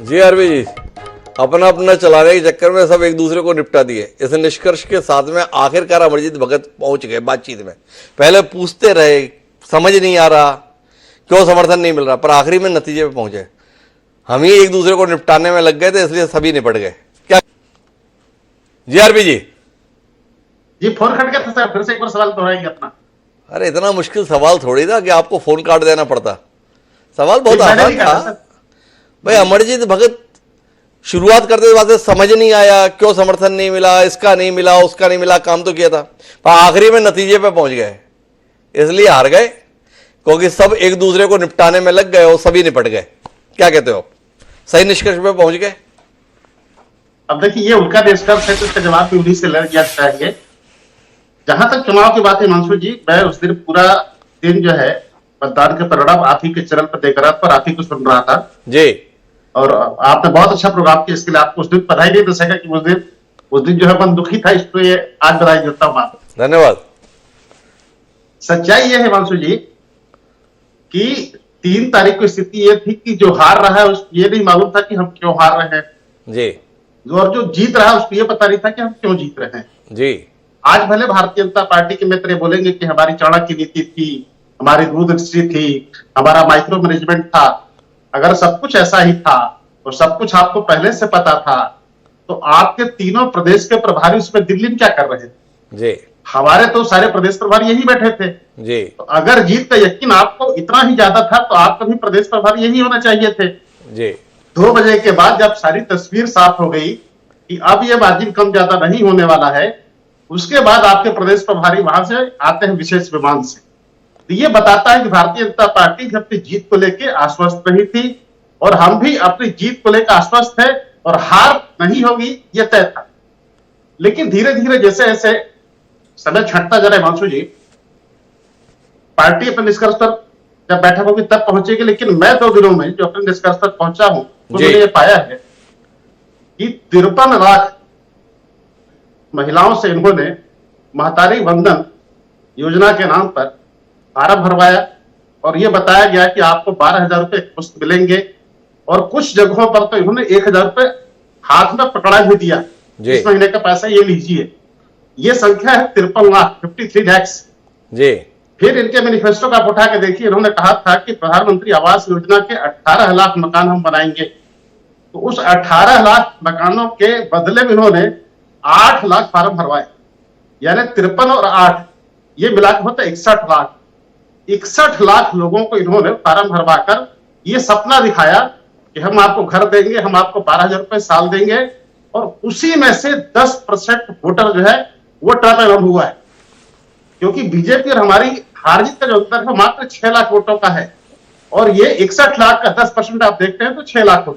जी RB जी, अपना अपना चलाने के चक्कर में सब एक दूसरे को निपटा दिए। इस निष्कर्ष के साथ में आखिरकार अमरजीत भगत पहुंच गए बातचीत में। पहले पूछते रहे, समझ नहीं आ रहा, क्यों समर्थन नहीं मिल रहा, पर आखिरी में नतीजे पे पहुंचे। हम ही एक दूसरे को निपटाने में लग गए थे, इसलिए सभी निपट गए। क्या जी आरबी जी? जी फोन कट गया था सर, फिर से एक बार सवाल दोहराएंगे अपना। अरे इतना मुश्किल सवाल थोड़ी था कि आपको फोन काट देना पड़ता। सवाल बहुत मैंने आसान नहीं कहा था सर। भाई। अमरजीत भगत शुरुआत करते बाद समझ नहीं आया, क्यों समर्थन नहीं मिला, इसका नहीं मिला, उसका नहीं मिला, काम तो किया था, पर आखिरी में नतीजे पे पहुंच गए, इसलिए हार गए, क्योंकि सब एक दूसरे को निपटाने में लग गए और सभी निपट गए। क्या कहते हो आप? सही निष्कर्ष पे पहुंच गए? अब देखिए, ये उनका निष्कर्ष है तो इसका जवाब भी उन्हीं से ले लिया चाहिए। जहां तक चुनाव की बात है हिमांशु जी, मैं उस दिन पूरा दिन जो है मतदान के परिणाम आप ही के चैनल पर देख रहा था और आप ही को सुन रहा था जी। और आपने बहुत अच्छा प्रोग्राम किया। इसके लिए आपको उस दिन बधाई नहीं दे सका कि उस दिन जो है मन दुखी था, इसलिए आज बधाई देता हूं आपको। धन्यवाद। सच्चाई यह है हिमांशु जी कि 3 तारीख को स्थिति यह थी कि जो हार रहा है उसको ये नहीं मालूम था कि हम क्यों हार रहे हैं जी। और जो जीत रहा है उसको ये पता नहीं था कि हम क्यों जीत रहे हैं जी। आज भले भारतीय जनता पार्टी के मित्र बोलेंगे कि हमारी चाणक्य नीति थी, हमारी दूरदृष्टि थी, हमारा माइक्रो मैनेजमेंट था। अगर सब कुछ ऐसा ही था और सब कुछ आपको पहले से पता था तो आपके तीनों प्रदेश के प्रभारी उसमें दिल्ली में क्या कर रहे थे? जी। हमारे तो सारे प्रदेश प्रभारी यही बैठे थे जी। तो अगर जीत का यकीन आपको इतना ही ज्यादा था तो आपका भी प्रदेश प्रभारी यही होना चाहिए थे। जी। 2 बजे के बाद जब सारी तस्वीर साफ हो गई कि अब ये मार्जिन कम ज्यादा नहीं होने वाला है, उसके बाद आपके प्रदेश प्रभारी वहां से आते हैं विशेष विमान से। तो ये बताता है कि भारतीय जनता पार्टी भी अपनी जीत को लेकर आश्वस्त नहीं थी और हम भी अपनी जीत को लेकर आश्वस्त है और हार नहीं होगी ये तय था। लेकिन धीरे धीरे जैसे जैसे समय छंटता जा रहा है हिमांशु जी, पार्टी अपने निष्कर्ष पर जब बैठक होगी तब पहुंचेगी। लेकिन मैं 2 दिनों में जो अपने निष्कर्ष पर पहुंचा हूं तो मैंने ये पाया है कि 53 लाख महिलाओं से इन्होंने महतारी वंदन योजना के नाम पर फार्म भरवाया और यह बताया गया कि आपको 12,000 रुपए मुफ्त मिलेंगे और कुछ जगहों पर तो इन्होंने 1,000 रुपए हाथ में पकड़ा भी दिया, इस महीने का पैसा ये लीजिए। ये संख्या है 53 लाख, 53 lakhs जी। फिर इनके मैनिफेस्टो का आप उठा के देखिए, इन्होंने कहा था कि प्रधानमंत्री आवास योजना के 18 लाख मकान हम बनाएंगे। तो उस 18 लाख मकानों के बदले में इन्होंने 8 लाख फार्म भरवाए, यानी 53 और 8 ये मिलाकर होता 61 लाख। 61 लाख लोगों को इन्होंने फार्म भरवाकर ये सपना दिखाया कि हम आपको घर देंगे, हम आपको 12,000 रुपए साल देंगे और उसी में से 10% वोटर जो है वो टर्न हुआ है। क्योंकि बीजेपी और हमारी हार जीत का जो अंतर है मात्र 6 लाख वोटों का है और ये 61 लाख का 10% आप देखते हैं तो 6 लाख होता है।